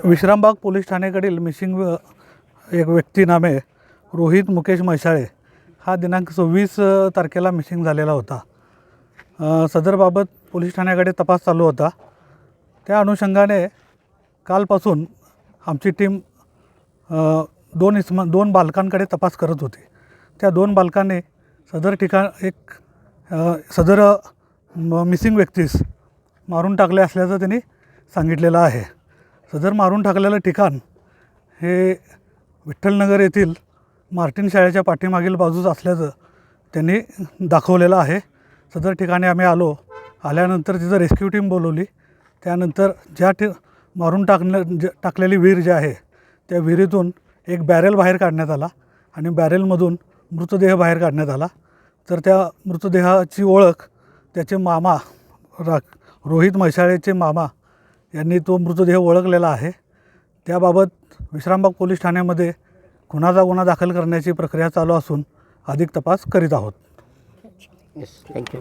Vishrambag police ठाण्याकडील missing एक व्यक्ती नामे रोहित मुकेश म्हैसाळे हा दिनांक 26 तारखेला मिसिंग झालेला होता। सदरबाबत पोलीस ठाण्याकडे तपास चालू होता। त्या कालपासून आमची टीम दोन बालकांकडे तपास करत होती। त्या दोन बालकांनी सदर मिसिंग व्यक्तीस मारून टाकले असल्याचं त्यांनी सांगितलेलं आहे। सदर मारून टाकलेलं ठिकाण हे विठ्ठलनगर येथील मार्टिन शाळेच्या पाठीमागील बाजूस असल्याचं त्यांनी दाखवलेलं आहे। सदर ठिकाणी आम्ही आल्यानंतर तिथं रेस्क्यू टीम बोलवली। त्यानंतर मारून टाकलेली विहीर जी आहे त्या विहिरीतून एक बॅरेल बाहेर काढण्यात आला आणि बॅरेलमधून मृतदेह बाहेर काढण्यात आला। तर त्या मृतदेहाची ओळख त्याचे मामा रोहित म्हैसाळेचे मामा यांनी तो मृतदेह ओळखलेला आहे। त्याबाबत विश्रामबाग पोलीस ठाण्यामध्ये खुनाचा गुन्हा दाखल करण्याची प्रक्रिया चालू असून अधिक तपास करीत आहोत। थँक्यू।